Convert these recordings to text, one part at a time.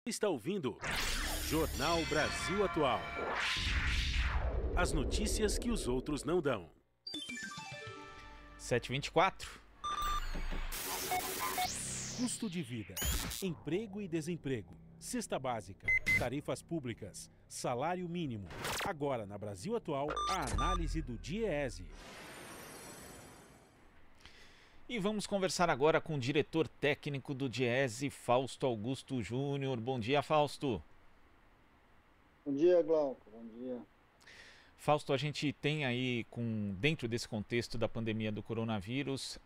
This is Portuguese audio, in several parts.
Está ouvindo Jornal Brasil Atual. As notícias que os outros não dão. 7h24. Custo de vida, emprego e desemprego, cesta básica, tarifas públicas, salário mínimo. Agora, na Brasil Atual, a análise do DIEESE. E vamos conversar agora com o diretor técnico do DIEESE, Fausto Augusto Júnior. Bom dia, Fausto. Bom dia, Glauco. Bom dia. Fausto, a gente tem aí, dentro desse contexto da pandemia do coronavírus,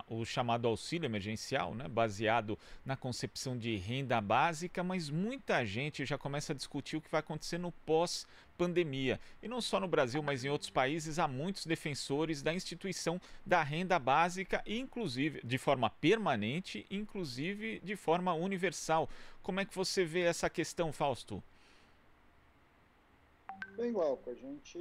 o chamado auxílio emergencial, né, baseado na concepção de renda básica, mas muita gente já começa a discutir o que vai acontecer no pós-pandemia. E não só no Brasil, mas em outros países, há muitos defensores da instituição da renda básica, inclusive de forma permanente, inclusive de forma universal. Como é que você vê essa questão, Fausto? Bem, Glauco, a gente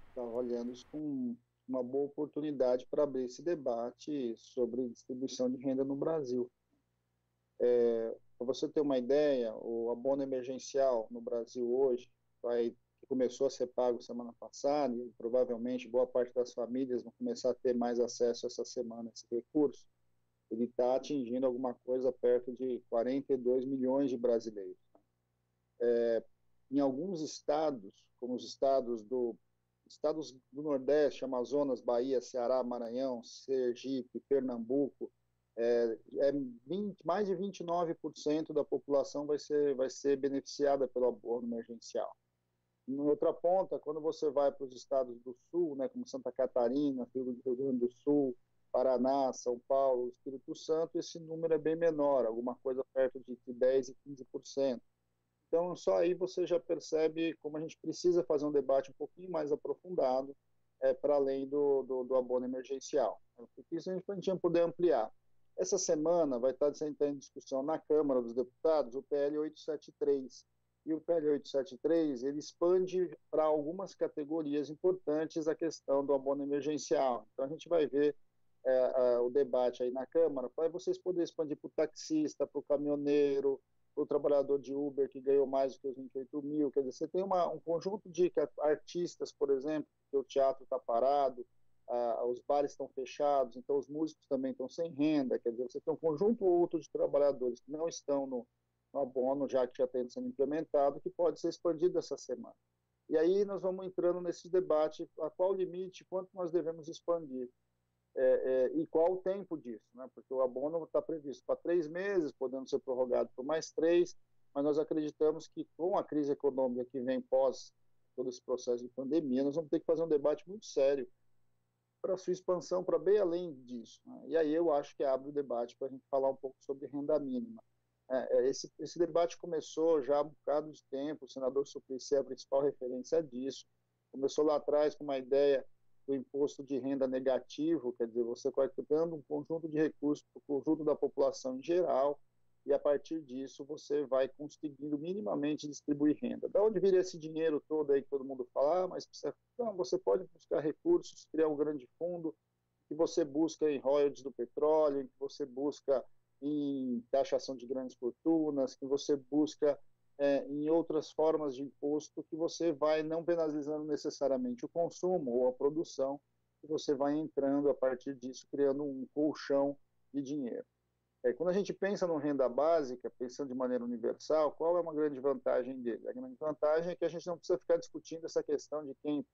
está olhando isso com uma boa oportunidade para abrir esse debate sobre distribuição de renda no Brasil. Para você ter uma ideia, o abono emergencial no Brasil hoje, que começou a ser pago semana passada, e provavelmente boa parte das famílias vão começar a ter mais acesso essa semana a esse recurso, ele está atingindo alguma coisa perto de 42 milhões de brasileiros. Em alguns estados, como os estados do Nordeste, Amazonas, Bahia, Ceará, Maranhão, Sergipe, Pernambuco, mais de 29% da população vai ser beneficiada pelo abono emergencial. Em outra ponta, quando você vai para os estados do Sul, né, como Santa Catarina, Rio Grande do Sul, Paraná, São Paulo, Espírito Santo, esse número é bem menor, alguma coisa perto de 10% e 15%. Então, só aí você já percebe como a gente precisa fazer um debate um pouquinho mais aprofundado para além do abono emergencial. Porque isso a gente vai poder ampliar. Essa semana vai estar em discussão na Câmara dos Deputados o PL 873. E o PL 873, ele expande para algumas categorias importantes a questão do abono emergencial. Então, a gente vai ver o debate aí na Câmara, para vocês poderem expandir para o taxista, para o caminhoneiro, o trabalhador de Uber que ganhou mais do que os 28 mil, quer dizer, você tem um conjunto de artistas, por exemplo, que o teatro está parado, os bares estão fechados, então os músicos também estão sem renda, quer dizer, você tem um conjunto outro de trabalhadores que não estão no abono, já que já está sendo implementado, que pode ser expandido essa semana. E aí nós vamos entrando nesse debate, a qual limite, quanto nós devemos expandir. E qual o tempo disso, né? Porque o abono está previsto para 3 meses, podendo ser prorrogado por mais 3, mas nós acreditamos que com a crise econômica que vem pós todo esse processo de pandemia, nós vamos ter que fazer um debate muito sério para a sua expansão, para bem além disso, né? E aí eu acho que abre o debate para a gente falar um pouco sobre renda mínima. Esse debate começou já há um bocado de tempo, o senador Suplicy é a principal referência disso, começou lá atrás com uma ideia do imposto de renda negativo, quer dizer, você vai dando um conjunto de recursos para o conjunto da população em geral, e a partir disso você vai conseguindo minimamente distribuir renda. Da onde vira esse dinheiro todo aí que todo mundo fala, mas não, você pode buscar recursos, criar um grande fundo, que você busca em royalties do petróleo, que você busca em taxação de grandes fortunas, que você busca em outras formas de imposto, que você vai não penalizando necessariamente o consumo ou a produção, que você vai entrando a partir disso, criando um colchão de dinheiro. Quando a gente pensa no renda básica, pensando de maneira universal, qual é uma grande vantagem dele? A grande vantagem é que a gente não precisa ficar discutindo essa questão de quem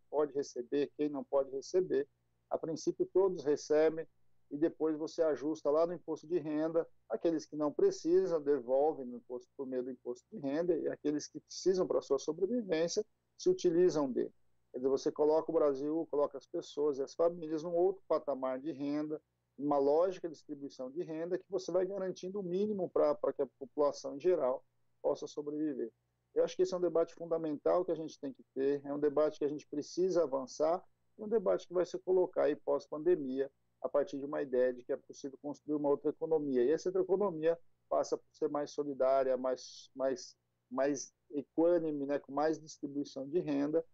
pode receber, quem não pode receber. A princípio, todos recebem, e depois você ajusta lá no imposto de renda, aqueles que não precisam devolvem no imposto por meio do imposto de renda, e aqueles que precisam para a sua sobrevivência se utilizam dele. Quer dizer, você coloca o Brasil, coloca as pessoas e as famílias num outro patamar de renda, uma lógica de distribuição de renda que você vai garantindo o mínimo para que a população em geral possa sobreviver. Eu acho que esse é um debate fundamental que a gente tem que ter, é um debate que a gente precisa avançar, e um debate que vai se colocar aí pós-pandemia, a partir de uma ideia de que é possível construir uma outra economia. E essa outra economia passa por ser mais solidária, mais equânime, né, com mais distribuição de renda,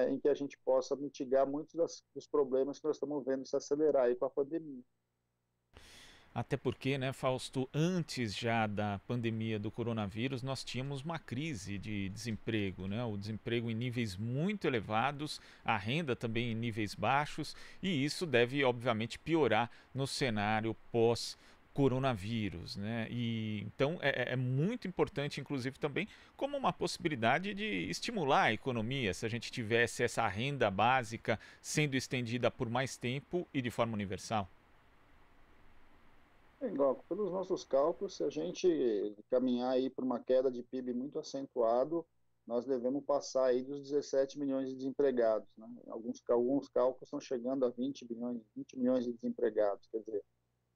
em que a gente possa mitigar muitos dos problemas que nós estamos vendo se acelerar aí com a pandemia. Até porque, né, Fausto, antes já da pandemia do coronavírus, nós tínhamos uma crise de desemprego, né? O desemprego em níveis muito elevados, a renda também em níveis baixos, e isso deve, obviamente, piorar no cenário pós-coronavírus, né? E então é muito importante, inclusive, também como uma possibilidade de estimular a economia, se a gente tivesse essa renda básica sendo estendida por mais tempo e de forma universal. Igual, pelos nossos cálculos, se a gente caminhar aí para uma queda de PIB muito acentuado, nós devemos passar aí dos 17 milhões de desempregados, né? Alguns cálculos estão chegando a 20 milhões de desempregados. Quer dizer,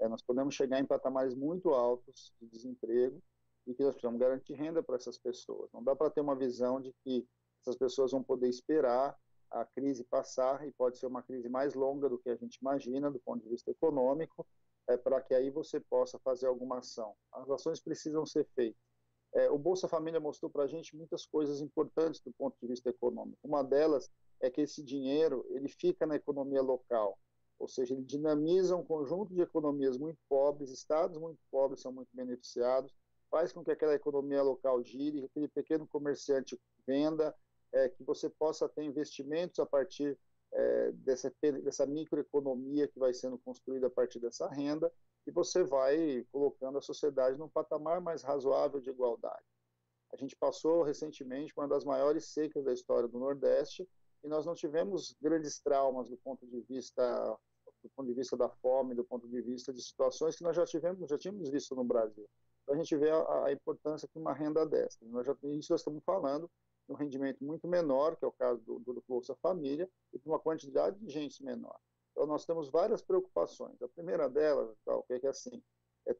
nós podemos chegar em patamares muito altos de desemprego e que nós precisamos garantir renda para essas pessoas. Não dá para ter uma visão de que essas pessoas vão poder esperar a crise passar, e pode ser uma crise mais longa do que a gente imagina, do ponto de vista econômico, para que aí você possa fazer alguma ação. As ações precisam ser feitas. O Bolsa Família mostrou para a gente muitas coisas importantes do ponto de vista econômico. Uma delas é que esse dinheiro ele fica na economia local, ou seja, ele dinamiza um conjunto de economias muito pobres, estados muito pobres são muito beneficiados, faz com que aquela economia local gire, que aquele pequeno comerciante venda, que você possa ter investimentos a partir dessa microeconomia que vai sendo construída a partir dessa renda, e você vai colocando a sociedade num patamar mais razoável de igualdade. A gente passou recentemente por uma das maiores secas da história do Nordeste, e nós não tivemos grandes traumas do ponto de vista da fome, do ponto de vista de situações que nós já tínhamos visto no Brasil. Então a gente vê a importância de uma renda dessa. Isso nós estamos falando um rendimento muito menor, que é o caso do Bolsa Família, e de uma quantidade de gente menor. Então, nós temos várias preocupações. A primeira delas, é que assim,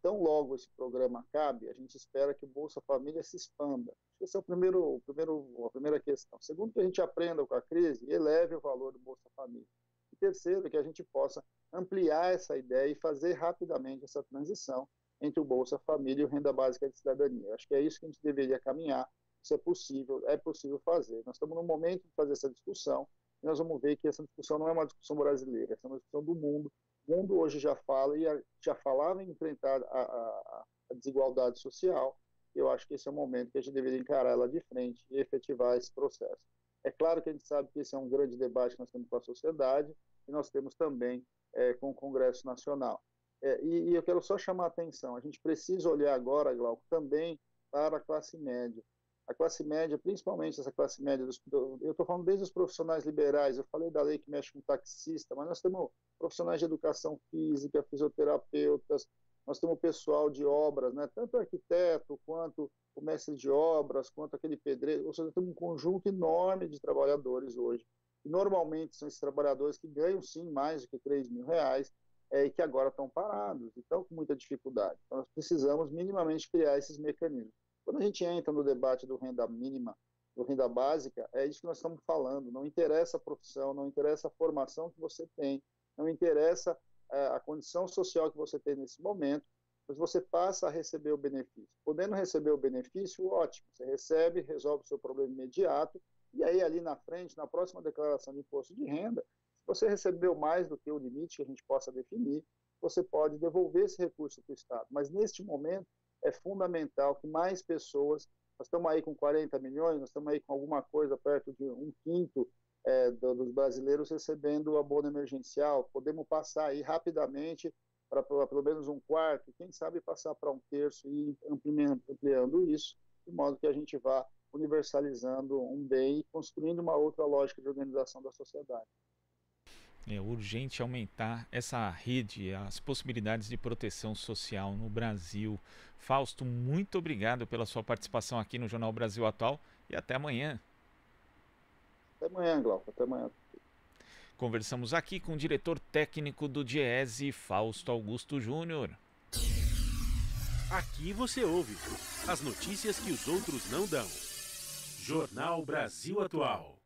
tão logo esse programa acabe, a gente espera que o Bolsa Família se expanda. Essa é a primeira questão. Segundo, que a gente aprenda com a crise e eleve o valor do Bolsa Família. E terceiro, que a gente possa ampliar essa ideia e fazer rapidamente essa transição entre o Bolsa Família e o Renda Básica de Cidadania. Eu acho que é isso que a gente deveria caminhar. Isso é possível fazer. Nós estamos no momento de fazer essa discussão, e nós vamos ver que essa discussão não é uma discussão brasileira, essa é uma discussão do mundo. O mundo hoje já fala e já falava em enfrentar a desigualdade social. Eu acho que esse é o momento que a gente deveria encarar ela de frente e efetivar esse processo. É claro que a gente sabe que esse é um grande debate que nós temos com a sociedade, e nós temos também com o Congresso Nacional. E eu quero só chamar a atenção, a gente precisa olhar agora, Glauco, também para a classe média. A classe média, principalmente essa classe média, eu estou falando desde os profissionais liberais, eu falei da lei que mexe com taxista, mas nós temos profissionais de educação física, fisioterapeutas, nós temos pessoal de obras, né? Tanto o arquiteto, quanto o mestre de obras, quanto aquele pedreiro, ou seja, temos um conjunto enorme de trabalhadores hoje. E normalmente são esses trabalhadores que ganham, sim, mais do que R$3.000, e que agora estão parados, e estão com muita dificuldade. Então, nós precisamos minimamente criar esses mecanismos. Quando a gente entra no debate do renda mínima, do renda básica, é isso que nós estamos falando. Não interessa a profissão, não interessa a formação que você tem, não interessa a condição social que você tem nesse momento, mas você passa a receber o benefício. Podendo receber o benefício, ótimo. Você recebe, resolve o seu problema imediato, e aí ali na frente, na próxima declaração de imposto de renda, se você recebeu mais do que o limite que a gente possa definir, você pode devolver esse recurso para o Estado. Mas neste momento, é fundamental que mais pessoas, nós estamos aí com 40 milhões, nós estamos aí com alguma coisa perto de 1/5 dos brasileiros recebendo o abono emergencial, podemos passar aí rapidamente para pelo menos 1/4, quem sabe passar para 1/3 e ampliando isso, de modo que a gente vá universalizando um bem e construindo uma outra lógica de organização da sociedade. É urgente aumentar essa rede, as possibilidades de proteção social no Brasil. Fausto, muito obrigado pela sua participação aqui no Jornal Brasil Atual e até amanhã. Até amanhã, Glauco. Até amanhã. Conversamos aqui com o diretor técnico do Diese, Fausto Augusto Júnior. Aqui você ouve as notícias que os outros não dão. Jornal Brasil Atual.